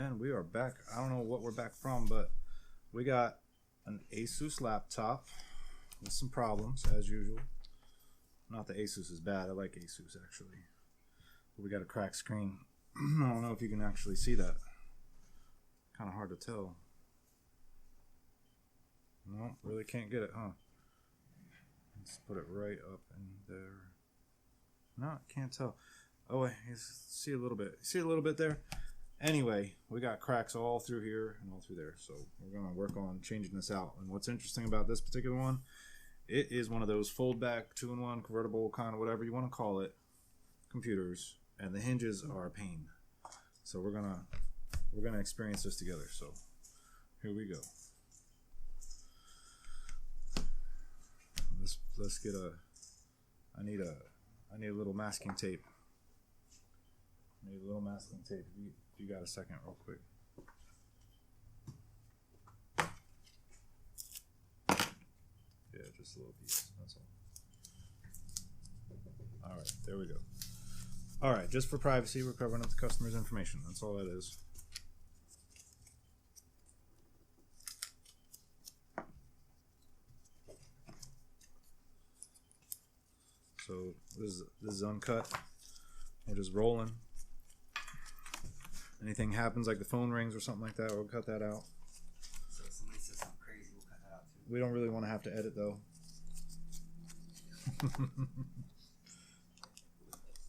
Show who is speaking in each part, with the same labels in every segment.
Speaker 1: And we are back. I don't know what we're back from, but we got an Asus laptop with some problems, as usual. Not that Asus is bad. I like Asus, actually. But we got a cracked screen. I don't know if you can actually see that. Kind of hard to tell. No, really can't get it, huh? Let's put it right up in there. No, can't tell. Oh, wait, you see a little bit. See a little bit there? Anyway, we got cracks all through here and all through there. So we're going to work on changing this out. And what's interesting about this particular one, it is one of those fold-back, 2-in-1, convertible, kind of whatever you want to call it, computers. And the hinges are a pain. So we're gonna experience this together. So here we go. Let's get a. I need a little masking tape. I need a little masking tape. If you got a second, real quick. Yeah, just a little piece. That's all. All right, there we go. All right, just for privacy, we're covering up the customer's information. That's all that is. So this is uncut. We're just rolling. Anything happens, like the phone rings or something like that, we'll cut that out.
Speaker 2: So if somebody says something crazy, we'll cut that out too.
Speaker 1: We don't really want to have to edit though.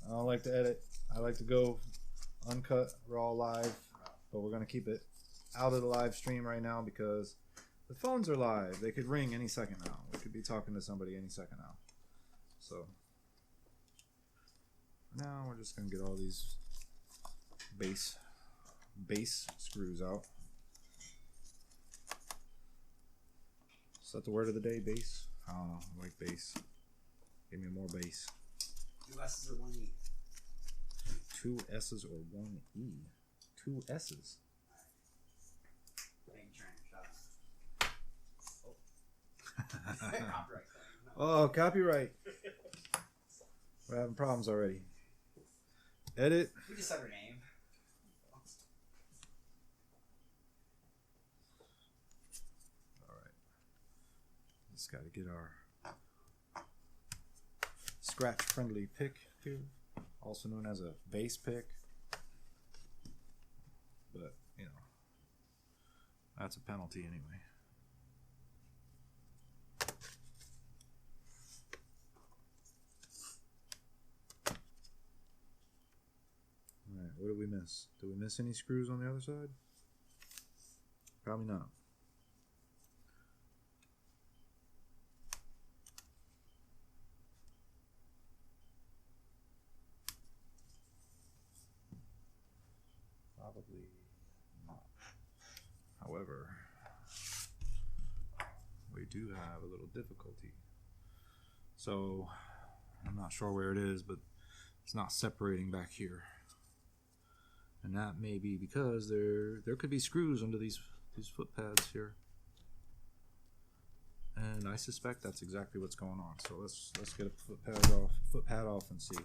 Speaker 1: I don't like to edit. I like to go uncut, raw, live, but we're going to keep it out of the live stream right now because the phones are live. They could ring any second now. We could be talking to somebody any second now. So now we're just going to get all these base screws out. Is that the word of the day, base? I don't know. I like base. Give me more base.
Speaker 2: 2 S's or 1 E?
Speaker 1: 2 S's or 1 E? 2 S's.
Speaker 2: Copyright.
Speaker 1: Oh, copyright. We're having problems already. Edit.
Speaker 2: We just said her name.
Speaker 1: Alright. Just got to get our scratch friendly pick here, also known as a base pick. But, you know, that's a penalty anyway. Alright, what did we miss? Did we miss any screws on the other side? Probably not. Probably not. However, we do have a little difficulty. So, I'm not sure where it is, but it's not separating back here. And that may be because there could be screws under these foot pads here. And I suspect that's exactly what's going on. So let's get a foot pad off and see.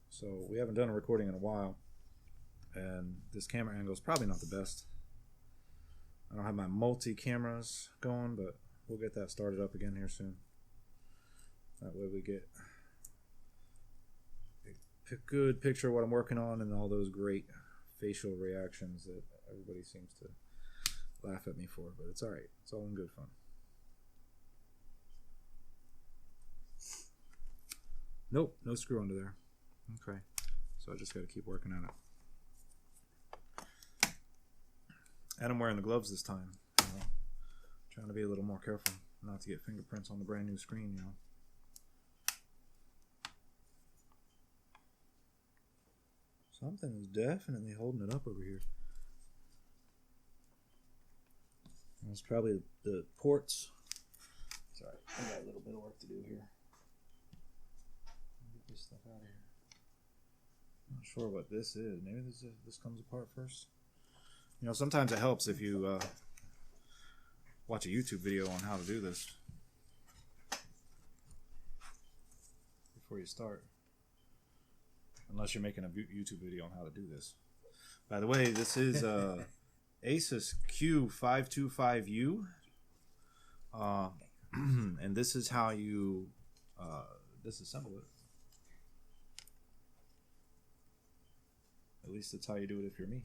Speaker 1: So we haven't done a recording in a while, and this camera angle is probably not the best. I don't have my multi-cameras going, but we'll get that started up again here soon. That way we get a good picture of what I'm working on and all those great facial reactions that everybody seems to laugh at me for, but it's alright. It's all in good fun. Nope, no screw under there. Okay, so I just got to keep working on it. And I'm wearing the gloves this time. You know? Trying to be a little more careful not to get fingerprints on the brand new screen, you know. Something is definitely holding it up over here. And it's probably the ports. Sorry, I got a little bit of work to do here. Get this stuff out of here. Not sure what this is. Maybe this comes apart first. You know, sometimes it helps if you watch a YouTube video on how to do this. before you start. Unless you're making a YouTube video on how to do this. By the way, this is Asus Q525U. And this is how you disassemble it. At least that's how you do it if you're me.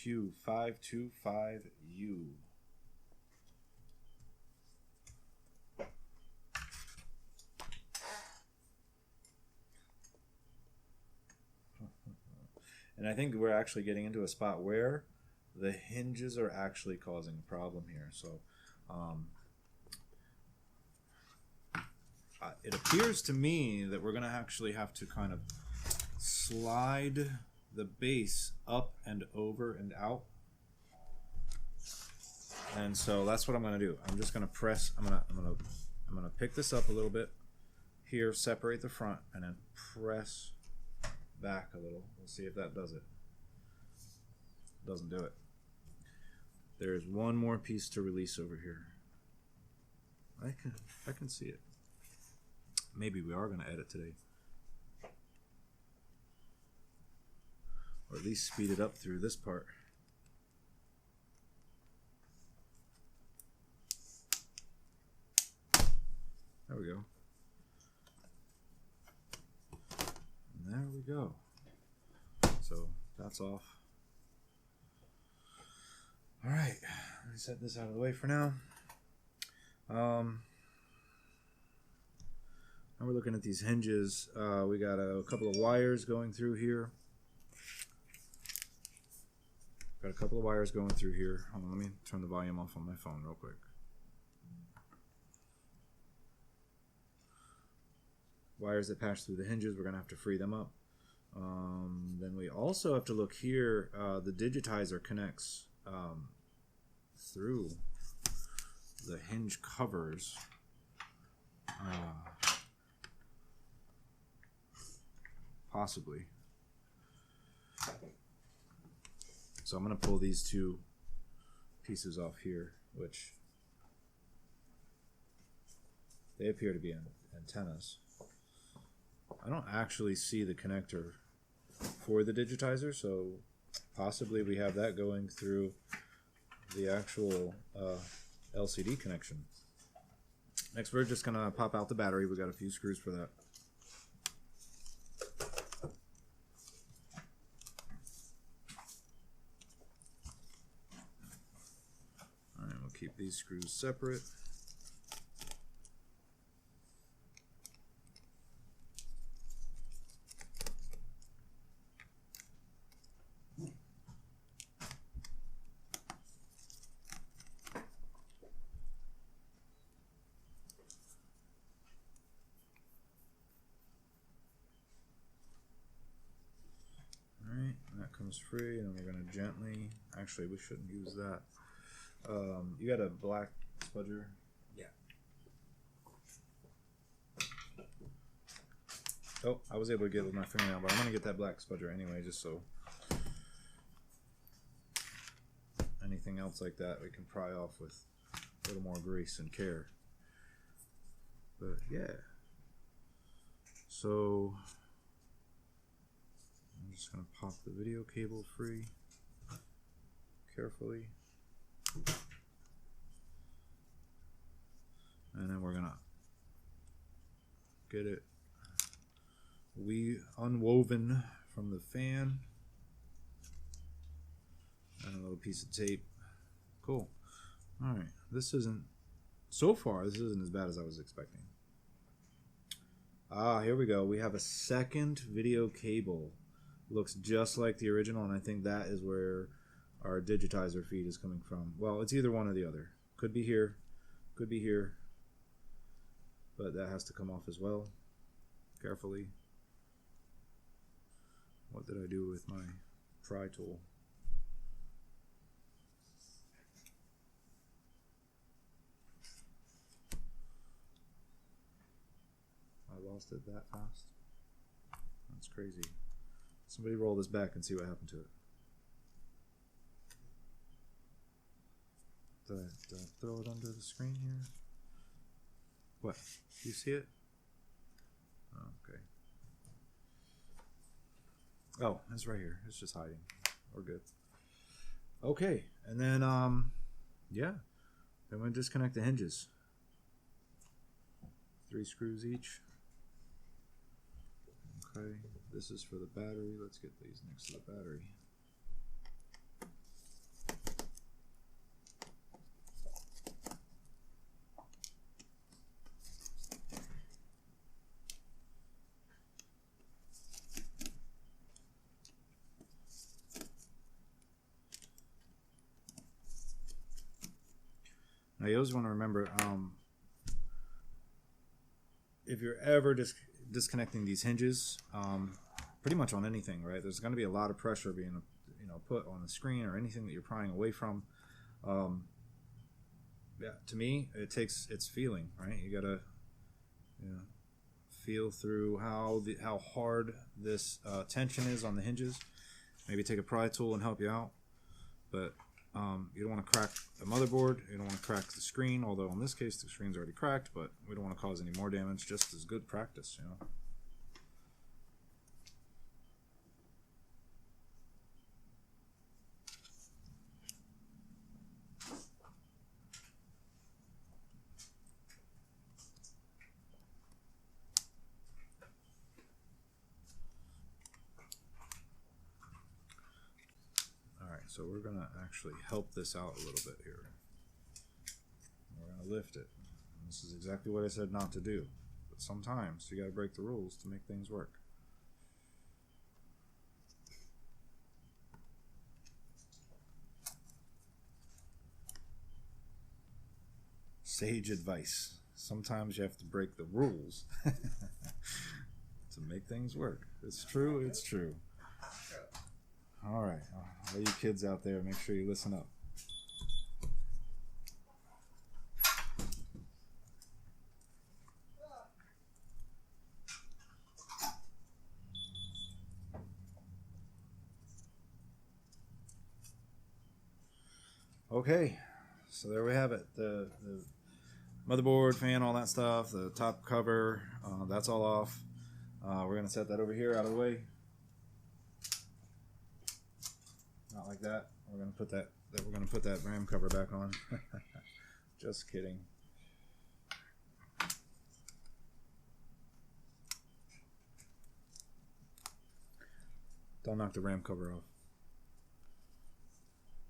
Speaker 1: Q525U. And I think we're actually getting into a spot where the hinges are actually causing a problem here. So it appears to me that we're going to actually have to kind of slide the base up and over and out. And so that's what I'm going to do. I'm just going to press. I'm going to pick this up a little bit here, separate the front, and then press back a little. We'll see if that does it. Doesn't do it. There's one more piece to release over here. I can see it. Maybe we are going to edit today, or at least speed it up through this part. There we go. And there we go. So that's off. All right, let me set this out of the way for now. Now we're looking at these hinges. We got a couple of wires going through here. Got a couple of wires going through here. Hold on, let me turn the volume off on my phone real quick. Wires that pass through the hinges, we're going to have to free them up. Then we also have to look here. The digitizer connects through the hinge covers. Possibly. So I'm going to pull these two pieces off here, which they appear to be antennas. I don't actually see the connector for the digitizer, so possibly we have that going through the actual LCD connection. Next, we're just going to pop out the battery. We got a few screws for that. All right, we'll keep these screws separate. Comes free, and we're going to gently, actually we shouldn't use that. You got a black spudger?
Speaker 2: Yeah.
Speaker 1: Oh, I was able to get it with my fingernail, but I'm going to get that black spudger anyway, just so anything else like that we can pry off with a little more grace and care. But yeah, so I'm just going to pop the video cable free carefully. And then we're going to get it unwoven from the fan. And a little piece of tape. Cool. Alright, so far, this isn't as bad as I was expecting. Here we go. We have a second video cable. Looks just like the original, and I think that is where our digitizer feed is coming from. Well, it's either one or the other. Could be here, could be here, but that has to come off as well, carefully. What did I do with my pry tool? I lost it that fast. That's crazy. Somebody roll this back and see what happened to it. Go ahead, throw it under the screen here. What? Do you see it? Okay. Oh, it's right here. It's just hiding. We're good. Okay, and then yeah, then we disconnect the hinges. 3 screws each. Okay, this is for the battery. Let's get these next to the battery. Now you always want to remember, if you're ever disconnecting these hinges, pretty much on anything, right? There's going to be a lot of pressure being, put on the screen or anything that you're prying away from. Yeah, to me, it's feeling, right? You gotta, feel through how hard this tension is on the hinges. Maybe take a pry tool and help you out, but you don't want to crack the motherboard. You don't want to crack the screen, although in this case the screen's already cracked, but we don't want to cause any more damage. Just as good practice, So we're going to actually help this out a little bit here. We're going to lift it. And this is exactly what I said not to do. But sometimes you got to break the rules to make things work. Sage advice. Sometimes you have to break the rules to make things work. It's true, it's true. All right, all you kids out there, make sure you listen up. Okay, so there we have it. The motherboard, fan, all that stuff, the top cover, that's all off. We're going to set that over here out of the way. Not like that. We're gonna put that RAM cover back on. Just kidding. Don't knock the RAM cover off.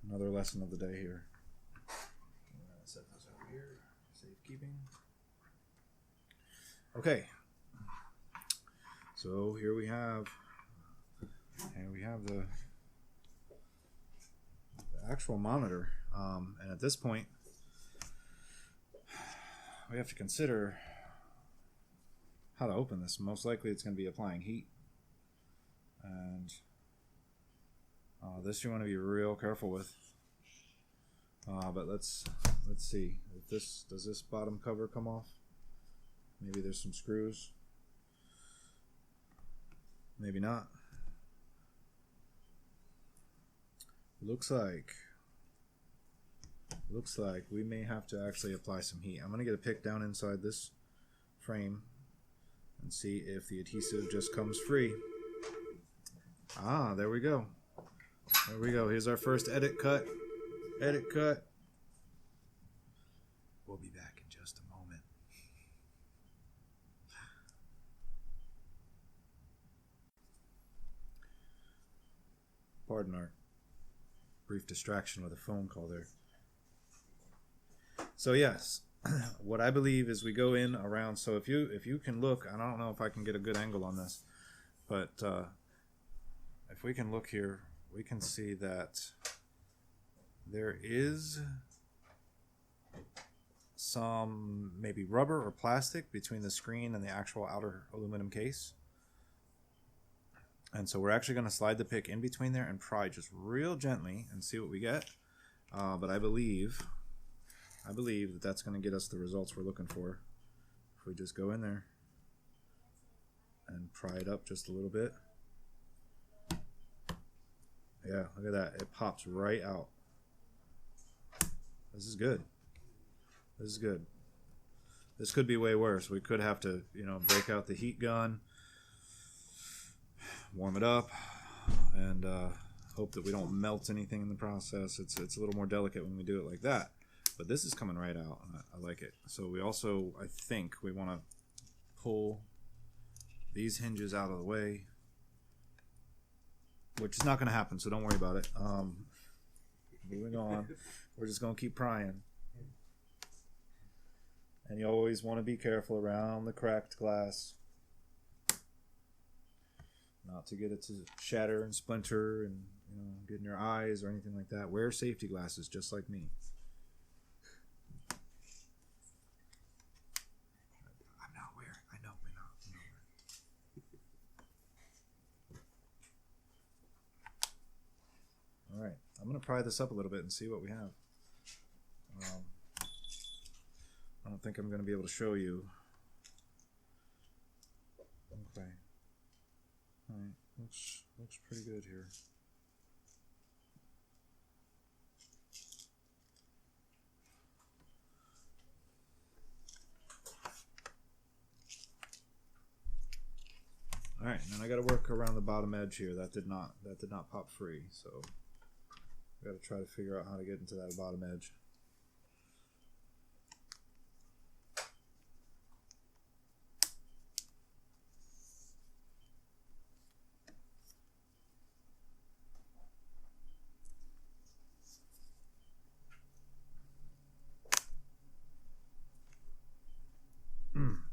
Speaker 1: Another lesson of the day here. I'm gonna set this over here. Safekeeping. Okay. So here we have the actual monitor, and at this point we have to consider how to open this. Most likely it's going to be applying heat, and this you want to be real careful with, but let's see if does this bottom cover come off. Maybe there's some screws, maybe not. Looks like we may have to actually apply some heat. I'm going to get a pick down inside this frame and see if the adhesive just comes free. Ah, there we go. There we go. Here's our first edit cut. Edit cut. We'll be back in just a moment. Pardon our brief distraction with a phone call there. So yes, what I believe is we go in around. So if you can look, I don't know if I can get a good angle on this, but if we can look here, we can see that there is some maybe rubber or plastic between the screen and the actual outer aluminum case. And so we're actually going to slide the pick in between there and pry just real gently and see what we get. But I believe that that's going to get us the results we're looking for. If we just go in there and pry it up just a little bit. Yeah, look at that. It pops right out. This is good. This is good. This could be way worse. We could have to, you know, break out the heat gun, warm it up, and hope that we don't melt anything in the process. It's a little more delicate when we do it like that. But this is coming right out, and I like it. So we also, I think, we want to pull these hinges out of the way, which is not going to happen, so don't worry about it. Moving on. We're just going to keep prying. And you always want to be careful around the cracked glass. Not to get it to shatter and splinter and, you know, get in your eyes or anything like that. Wear safety glasses just like me. I'm not wearing. I know we're not. All right, I'm going to pry this up a little bit and see what we have. I don't think I'm going to be able to show you. Okay. All right, looks pretty good here. All right, and then I got to work around the bottom edge here. That did not pop free, so I got to try to figure out how to get into that bottom edge.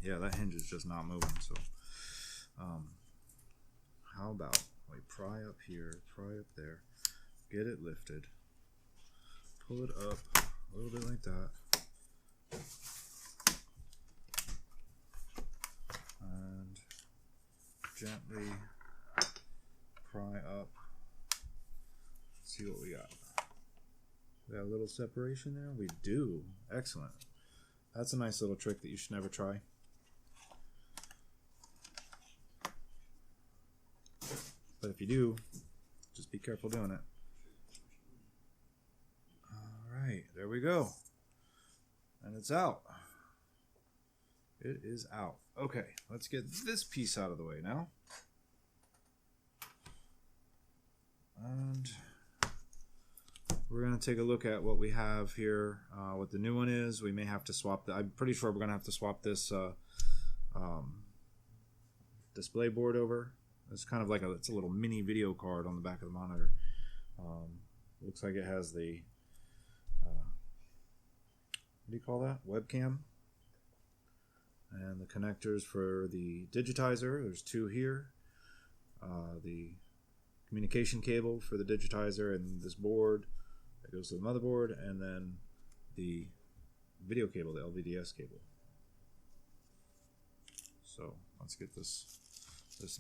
Speaker 1: Yeah, that hinge is just not moving. So, how about we pry up here, pry up there, get it lifted, pull it up a little bit like that, and gently pry up. See what we got. We got a little separation there. We do. Excellent. That's a nice little trick that you should never try. But if you do, just be careful doing it. Alright, there we go. And it's out. It is out. Okay, let's get this piece out of the way now. And we're going to take a look at what we have here, what the new one is. We may have to swap the, I'm pretty sure we're going to have to swap this display board over. It's kind of like it's a little mini video card on the back of the monitor. Looks like it has the, what do you call that? Webcam. And the connectors for the digitizer. There's two here. The communication cable for the digitizer and this board that goes to the motherboard, and then the video cable, the LVDS cable. So let's get this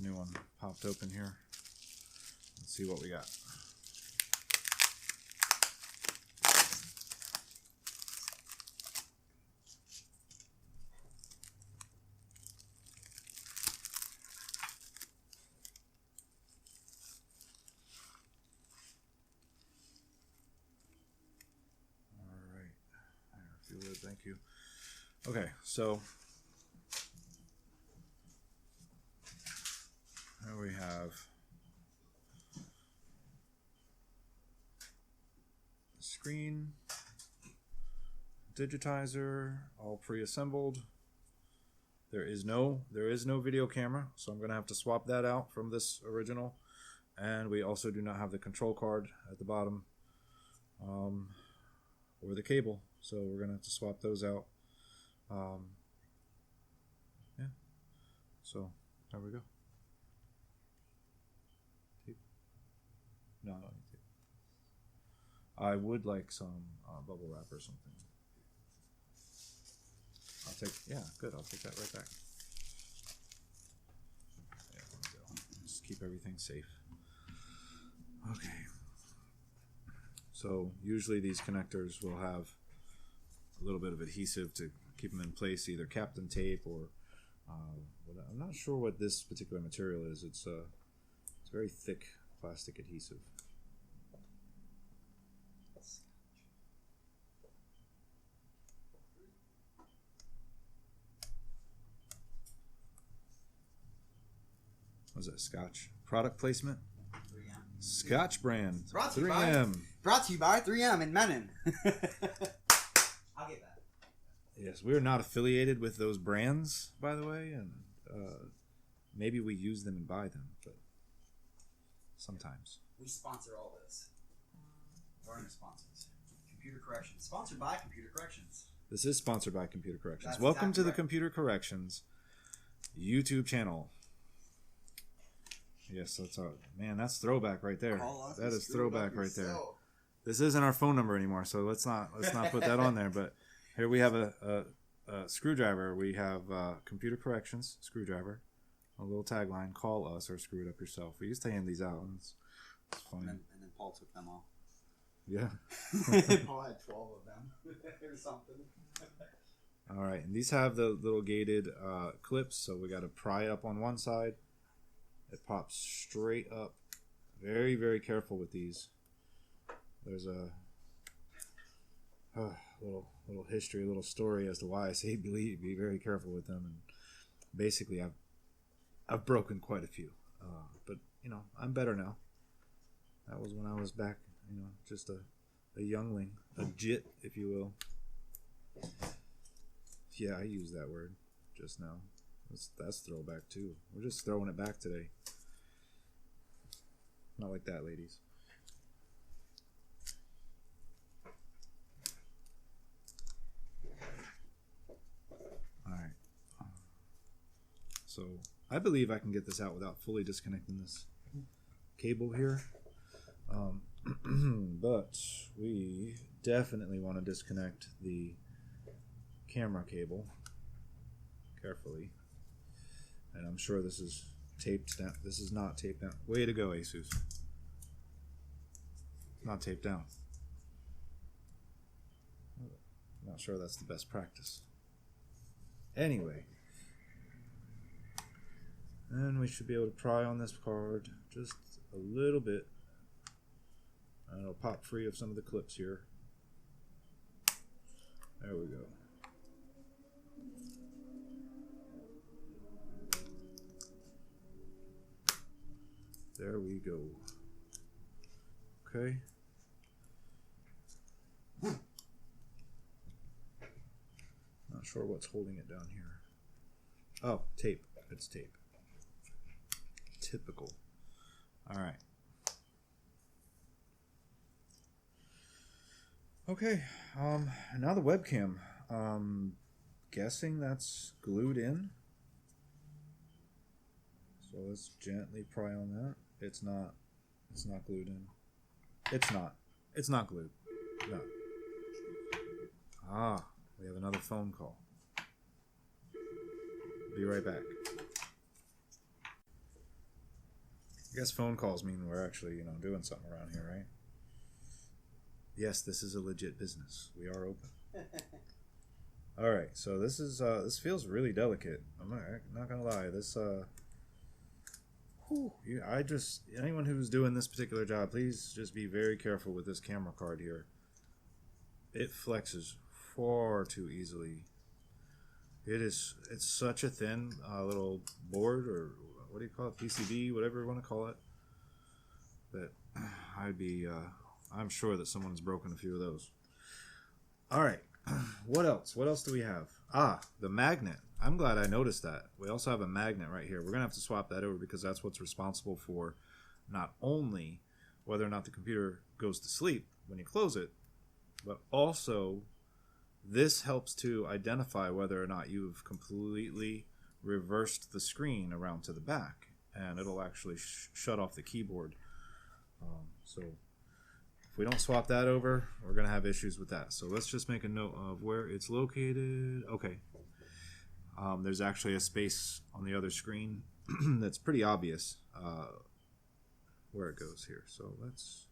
Speaker 1: new one popped open here and see what we got. All right, if you would, thank you. Okay, so here we have the screen, digitizer, all pre-assembled. There is no video camera, so I'm going to have to swap that out from this original. And we also do not have the control card at the bottom, or the cable, so we're going to have to swap those out. Yeah, so there we go. No, I would like some bubble wrap or something. I'll take, yeah, good, I'll take that right back. Yeah, there we go. Just keep everything safe. Okay. So usually these connectors will have a little bit of adhesive to keep them in place, either Captain tape or I'm not sure what this particular material is. It's very thick plastic adhesive. Was it Scotch? Product placement?
Speaker 2: 3M.
Speaker 1: Scotch brand.
Speaker 2: Brought to you
Speaker 1: 3M.
Speaker 2: Brought to you by 3M in Menon. I'll get that.
Speaker 1: Yes, we are not affiliated with those brands, by the way, and maybe we use them and buy them, but sometimes.
Speaker 2: We sponsor all this. We're our sponsors. Computer Corrections. Sponsored by Computer Corrections.
Speaker 1: This is sponsored by Computer Corrections.
Speaker 2: That's
Speaker 1: Welcome to
Speaker 2: exactly
Speaker 1: the
Speaker 2: right.
Speaker 1: Computer Corrections YouTube channel. Yes, that's our man. That's throwback right there. That is throwback right there. This isn't our phone number anymore, so let's not put that on there. But here we have a screwdriver. We have Computer Corrections screwdriver. A little tagline: "Call us or screw it up yourself." We used to hand these out. It's fun.
Speaker 2: And then Paul took them all.
Speaker 1: Yeah.
Speaker 2: Paul had 12 of them or something.
Speaker 1: All right, and these have the little gated clips, so we got to pry it up on one side. It pops straight up. Very, very careful with these. There's a little history, a little story as to why I say be very careful with them. And basically, I've broken quite a few, but you know I'm better now. That was when I was back, you know, just a youngling, a jit, if you will. Yeah, I used that word just now. That's throwback too. We're just throwing it back today. Not like that, ladies. Alright. So, I believe I can get this out without fully disconnecting this cable here. But we definitely want to disconnect the camera cable carefully. And I'm sure this is taped down. This is not taped down. Way to go, Asus. Not taped down. Not sure that's the best practice. Anyway. And we should be able to pry on this card just a little bit. And it'll pop free of some of the clips here. There we go. There we go. Okay. Not sure what's holding it down here. Oh, tape. It's tape. Typical. All right. Okay. Now the webcam. Guessing that's glued in. So let's gently pry on that. It's not glued in. It's not glued. No. Ah, we have another phone call. Be right back. I guess phone calls mean we're actually, you know, doing something around here, right? Yes, this is a legit business. We are open. All right, so this feels really delicate. I'm not gonna lie. This anyone who's doing this particular job, please just be very careful with this camera card here. It flexes far too easily. It's such a thin little board, or what do you call it, PCB, whatever you want to call it, that I'm sure that someone's broken a few of those. All right, what else do we have? The magnet. I'm glad I noticed that. We also have a magnet right here. We're going to have to swap that over because that's what's responsible for not only whether or not the computer goes to sleep when you close it, but also this helps to identify whether or not you've completely reversed the screen around to the back, and it'll actually shut off the keyboard. So if we don't swap that over, we're going to have issues with that. So let's just make a note of where it's located. Okay. There's actually a space on the other screen that's pretty obvious where it goes here. So let's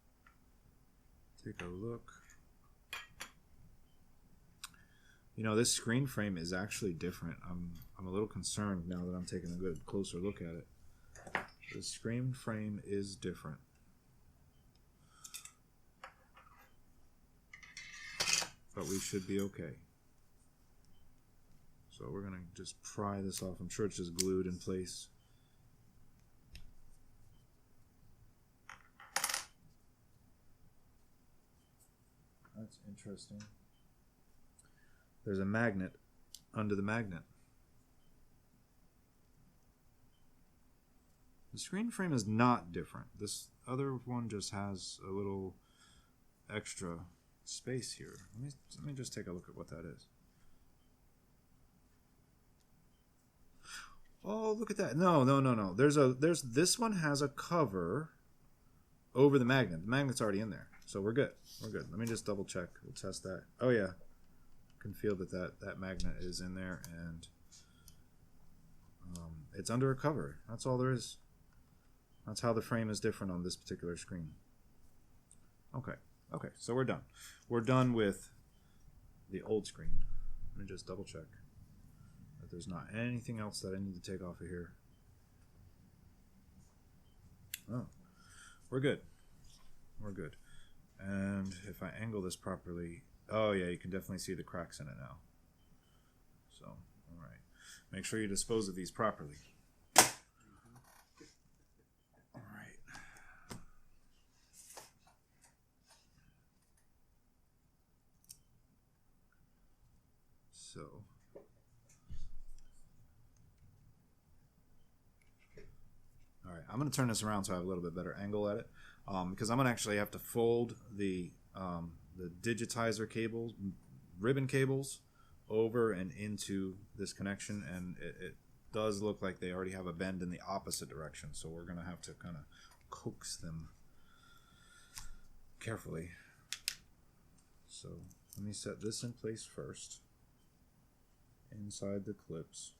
Speaker 1: take a look. You know, this screen frame is actually different. I'm a little concerned now that I'm taking a good closer look at it. The screen frame is different. But we should be okay. So we're going to just pry this off. I'm sure it's just glued in place. That's interesting. There's a magnet under the magnet. The screen frame is not different. This other one just has a little extra space here. Let me just take a look at what that is. Oh, look at that. No. There's this one has a cover over the magnet. The magnet's already in there. So we're good. We're good. Let me just double check. We'll test that. Oh yeah. I can feel that magnet is in there, and it's under a cover. That's all there is. That's how the frame is different on this particular screen. Okay. Okay, so we're done. We're done with the old screen. Let me just double check that there's not anything else that I need to take off of here. Oh, we're good. We're good. And if I angle this properly, oh yeah, you can definitely see the cracks in it now. So, all right. Make sure you dispose of these properly. All right. So, all right, I'm going to turn this around so I have a little bit better angle at it, because I'm going to actually have to fold the digitizer cables, ribbon cables, over and into this connection, and it does look like they already have a bend in the opposite direction, so we're going to have to kind of coax them carefully. So let me set this in place first, inside the clips.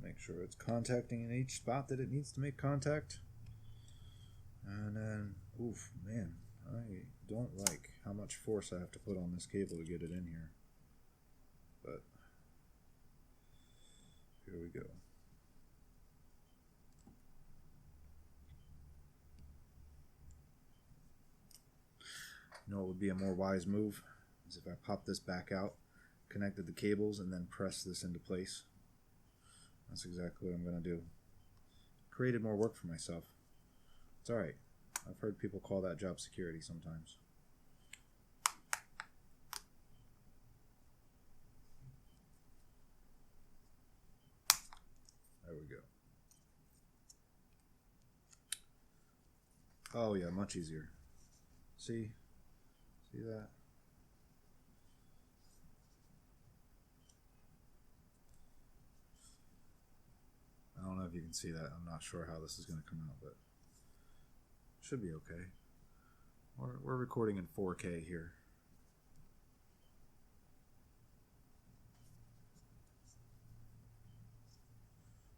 Speaker 1: Make sure it's contacting in each spot that it needs to make contact. And then, oof, man, I don't like how much force I have to put on this cable to get it in here. But here we go. You know what would be a more wise move? Is if I pop this back out, connected the cables, and then press this into place. That's exactly what I'm going to do. Created more work for myself. It's alright. I've heard people call that job security sometimes. There we go. Oh yeah, much easier. See? See that? I don't know if you can see that. I'm not sure how this is going to come out, but it should be okay. We're recording in 4K here.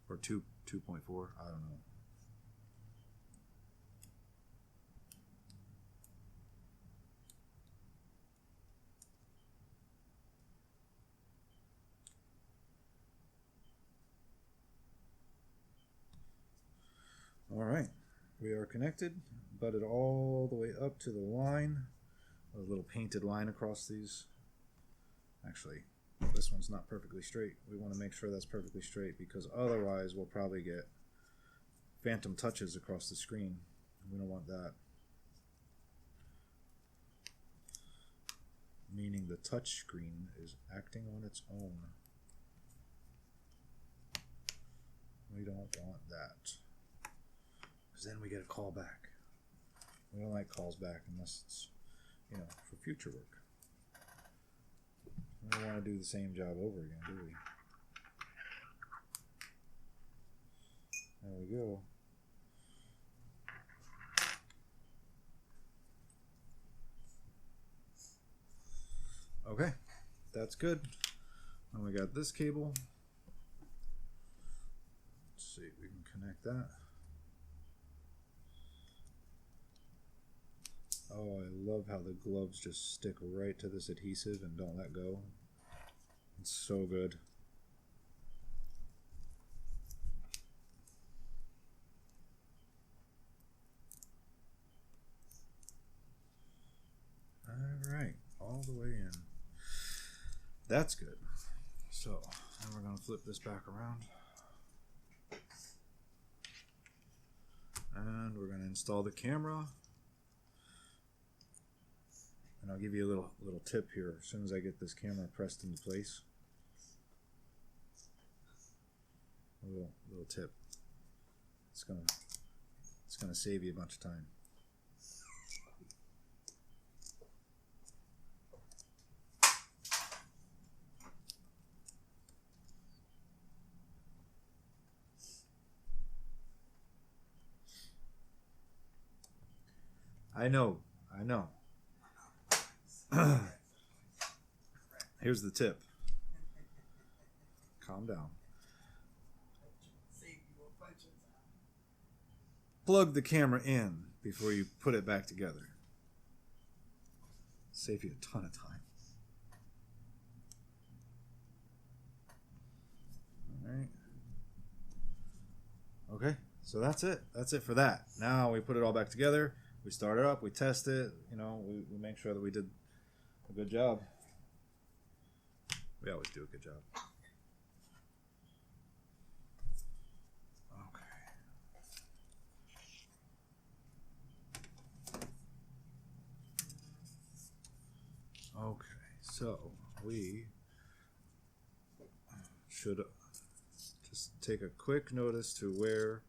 Speaker 1: Or 2.4, I don't know. All right, we are connected, butted all the way up to the line, a little painted line across these. Actually, this one's not perfectly straight. We want to make sure that's perfectly straight, because otherwise we'll probably get phantom touches across the screen. We don't want that. Meaning the touch screen is acting on its own. We don't want that. Then we get a call back. We don't like calls back unless it's, you know, for future work. We don't want to do the same job over again, do we? There we go. Okay, that's good. And we got this cable. Let's see if we can connect that. Oh, I love how the gloves just stick right to this adhesive and don't let go. It's so good. Alright, all the way in. That's good. So, now we're going to flip this back around. And we're going to install the camera. And I'll give you a little tip here as soon as I get this camera pressed into place. A little tip. It's gonna save you a bunch of time. I know. Here's the tip. Calm down. Plug the camera in before you put it back together. Save you a ton of time. Alright. Okay, so that's it. That's it for that. Now we put it all back together. We start it up. We test it. You know, we make sure that we did a good job. We always do a good job. Okay, so we should just take a quick notice to where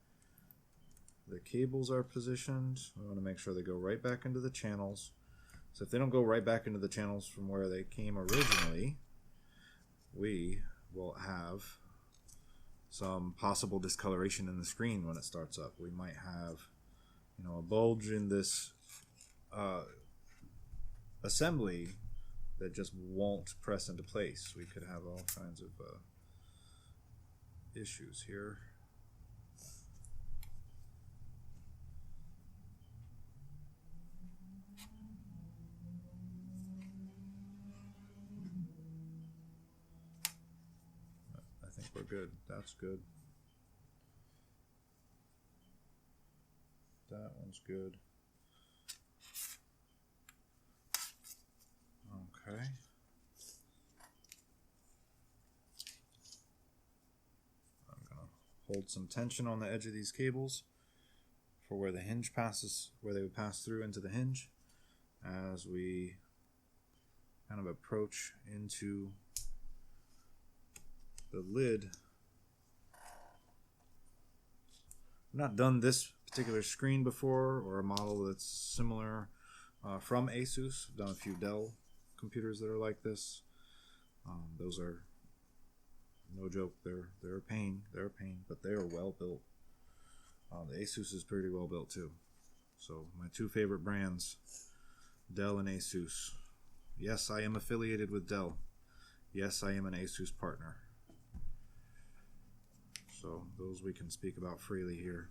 Speaker 1: the cables are positioned. We want to make sure they go right back into the channels. So if they don't go right back into the channels from where they came originally, we will have some possible discoloration in the screen when it starts up. We might have, you know, a bulge in this assembly that just won't press into place. We could have all kinds of issues here. I think we're good. That's good. That one's good. Okay. I'm going to hold some tension on the edge of these cables for where the hinge passes, where they would pass through into the hinge as we kind of approach into the lid. I've not done this particular screen before, or a model that's similar from Asus. I've done a few Dell computers that are like this. Those are no joke. They're a pain. They're a pain, but they are well built. The Asus is pretty well built too. So my two favorite brands, Dell and Asus. Yes, I am affiliated with Dell. Yes, I am an Asus partner. So those we can speak about freely here.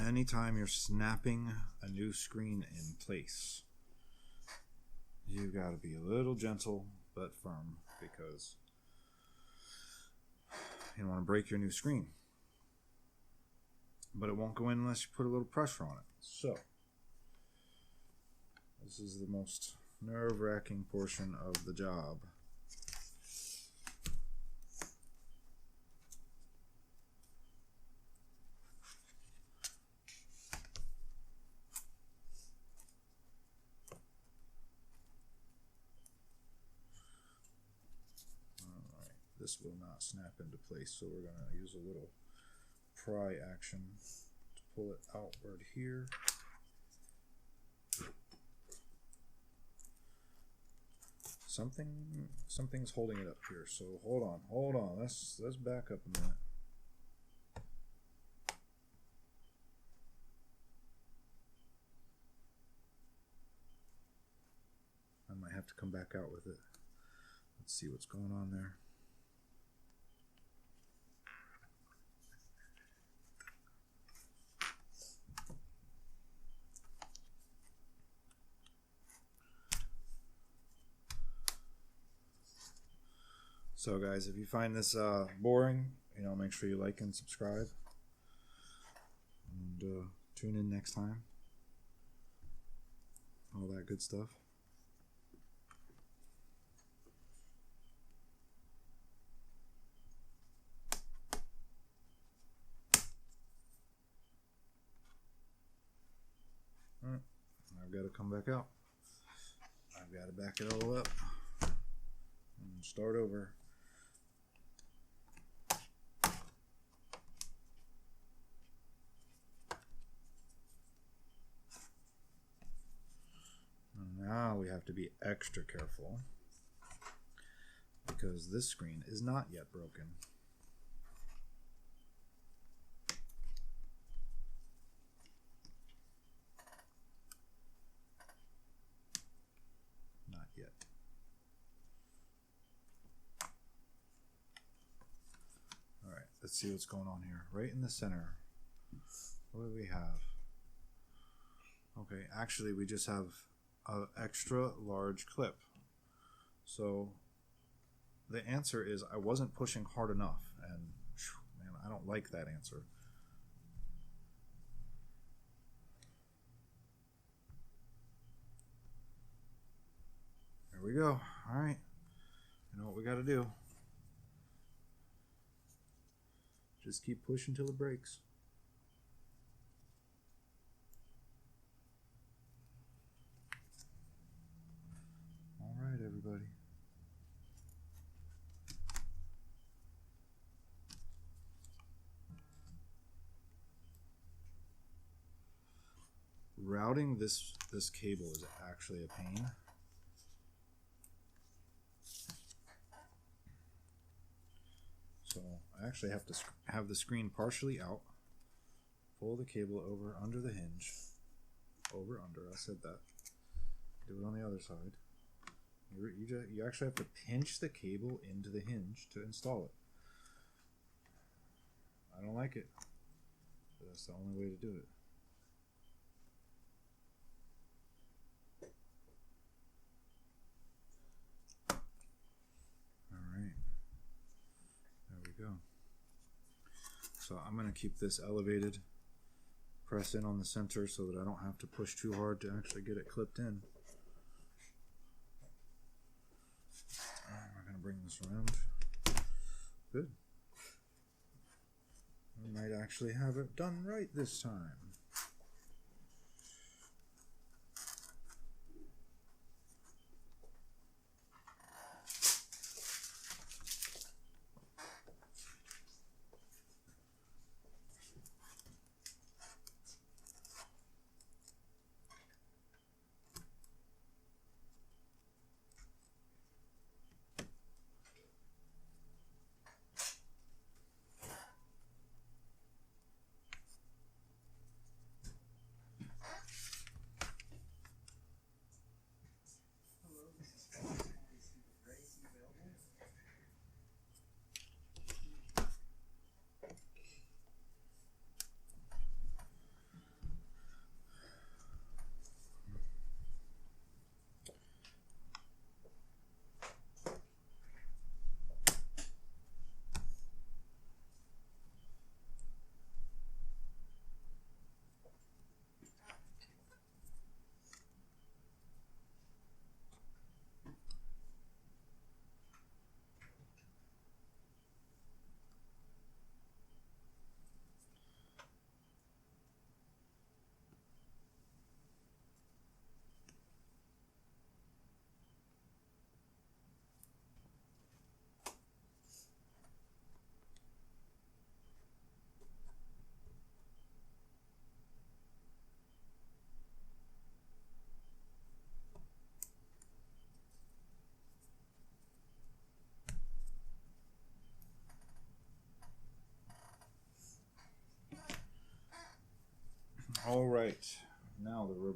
Speaker 1: Anytime you're snapping a new screen in place, you've got to be a little gentle but firm, because you don't want to break your new screen. But it won't go in unless you put a little pressure on it. So this is the most nerve-wracking portion of the job. This will not snap into place, so we're going to use a little pry action to pull it outward here. Something's holding it up here. So hold on. Let's back up a minute. I might have to come back out with it. Let's see what's going on there. So guys, if you find this boring, make sure you like and subscribe. And tune in next time. All that good stuff. Alright, I've got to come back out. I've got to back it all up and start over. Now we have to be extra careful because this screen is not yet broken. Not yet. All right, let's see what's going on here. Right in the center. What do we have? Okay, actually we just have an extra large clip. So the answer is I wasn't pushing hard enough, and man, I don't like that answer. There we go. All right, you know what we got to do. Just keep pushing till it breaks. Everybody. Routing this cable is actually a pain. So I actually have to have the screen partially out, pull the cable over under the hinge, over under, I said that. Do it on the other side. You actually have to pinch the cable into the hinge to install it. I don't like it, but that's the only way to do it. Alright, there we go. So I'm going to keep this elevated, press in on the center so that I don't have to push too hard to actually get it clipped in. We're going to bring this around. Good. We might actually have it done right this time.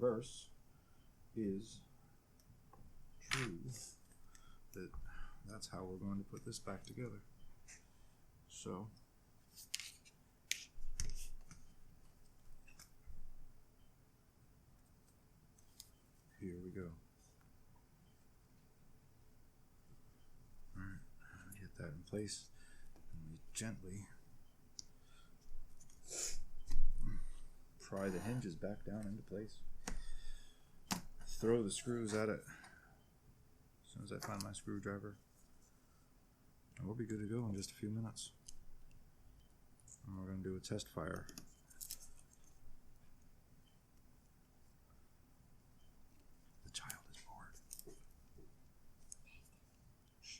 Speaker 1: reverse is true, that's how we're going to put this back together. So here we go. Alright, get that in place, and we gently pry the hinges back down into place. Throw the screws at it as soon as I find my screwdriver. And we'll be good to go in just a few minutes. And we're going to do a test fire. The child is bored. Shh.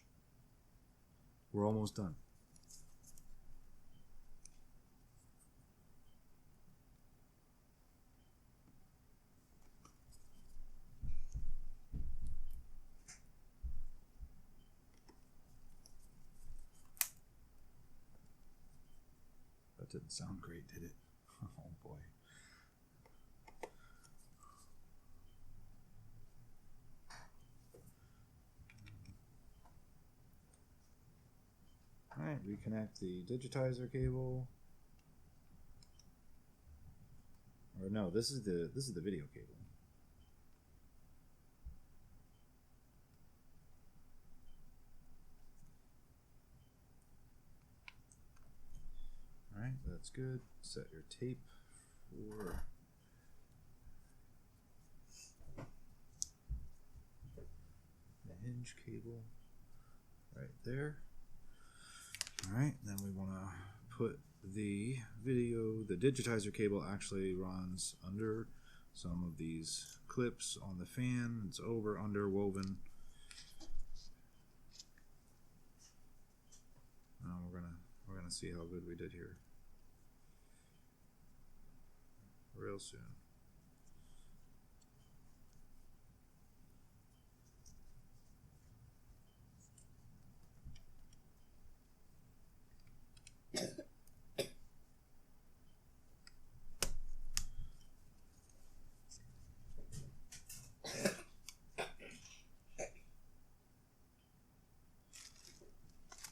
Speaker 1: We're almost done. That didn't sound great, did it? Oh boy. Alright, reconnect the digitizer cable. Or no, this is the video cable. Alright, that's good. Set your tape for the hinge cable right there. Alright, then we want to put the digitizer cable actually runs under some of these clips on the fan. It's over, under, woven. Now we're gonna see how good we did here real soon.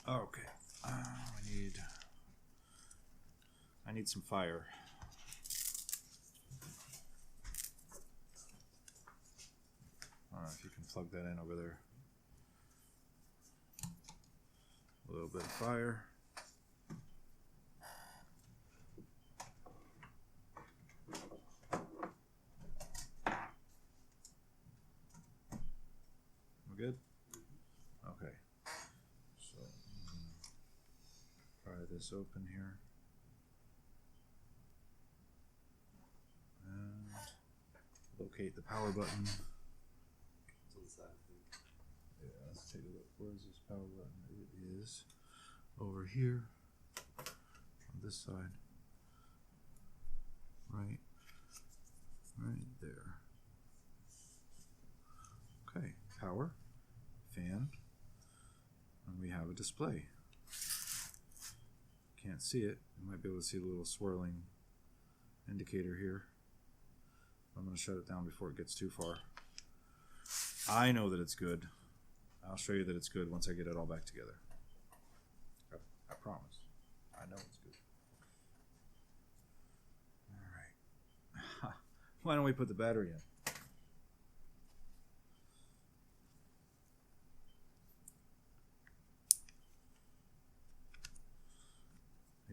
Speaker 1: Okay, I need some fire. I don't know if you can plug that in over there. A little bit of fire. We're good? Okay. So, pry this open here. And locate the power button. Yeah, let's take a look. Where's this power button? It is over here on this side. Right there. Okay, power, fan, and we have a display. Can't see it. You might be able to see the little swirling indicator here. I'm going to shut it down before it gets too far. I know that it's good. I'll show you that it's good once I get it all back together. I promise. I know it's good. Alright. Why don't we put the battery in?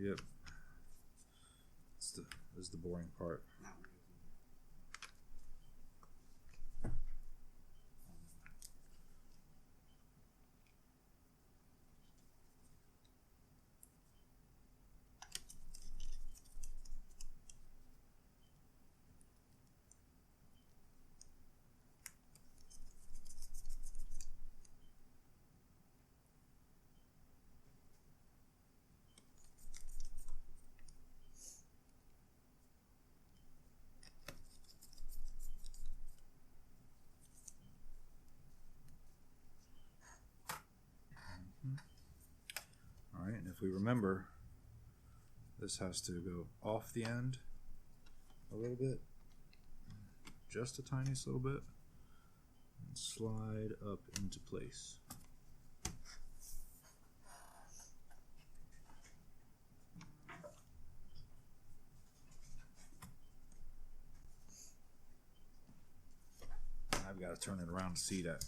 Speaker 1: Yep. This is the boring part. Alright, and if we remember, this has to go off the end a little bit, just a tiniest little bit and slide up into place. I've got to turn it around to see that.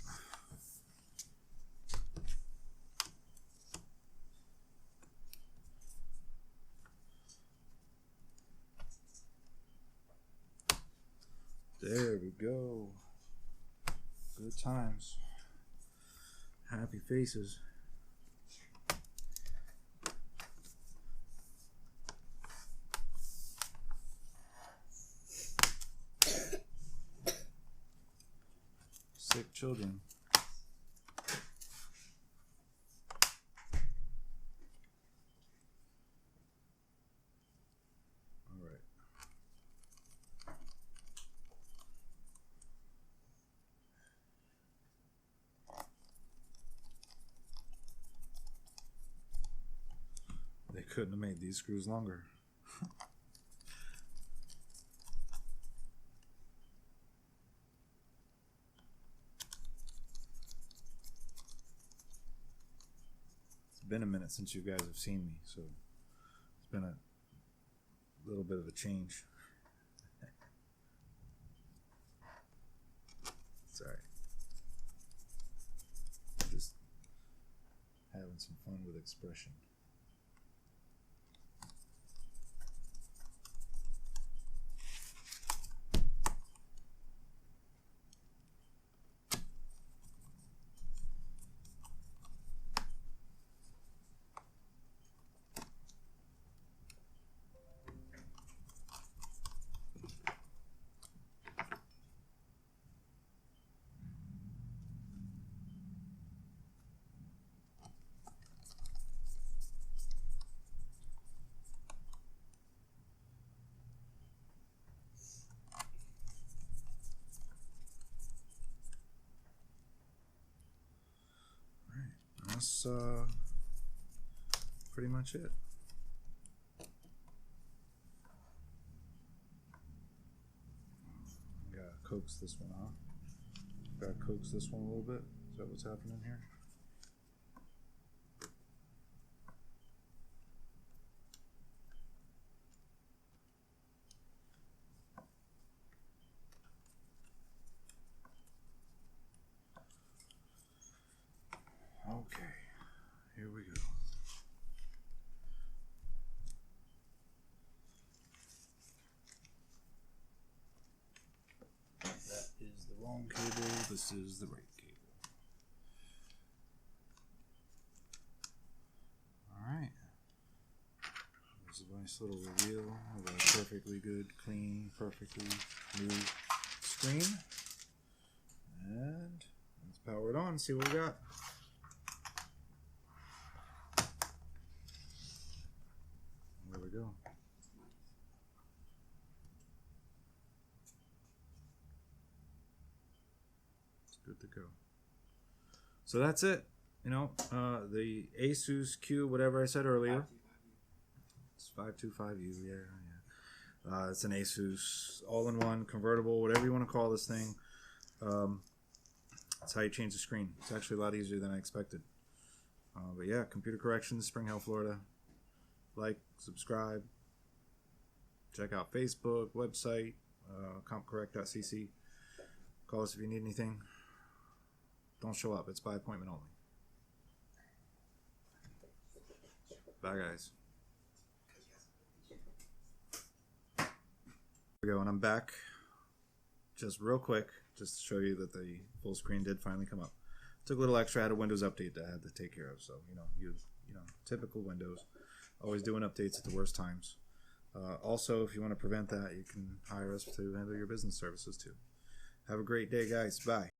Speaker 1: There we go. Good times. Happy faces. Sick children. All right. They couldn't have made these screws longer. It's been a minute since you guys have seen me, so it's been a little bit of a change. It's alright. Just having some fun with expression. That's pretty much it. Gotta coax this one off. Gotta coax this one a little bit. Is that what's happening here? Okay, here we go. That is the wrong cable, this is the right cable. Alright. There's a nice little reveal of a perfectly good, clean, perfectly new screen. And let's power it on and see what we got. There we go. It's good to go. So that's it. You know, the Asus Q, whatever I said earlier. It's 525U, yeah. It's an Asus all-in-one, convertible, whatever you want to call this thing. That's how you change the screen. It's actually a lot easier than I expected. But yeah, Computer Corrections, Spring Hill, Florida. Like, subscribe, check out Facebook, website, compcorrect.cc. Call us if you need anything. Don't show up. It's by appointment only. Bye, guys. There we go, and I'm back. Just real quick, just to show you that the full screen did finally come up. Took a little extra. I had a Windows update that I had to take care of. So, you know, typical Windows. Always doing updates at the worst times. Also, if you want to prevent that, you can hire us to handle your business services too. Have a great day, guys. Bye.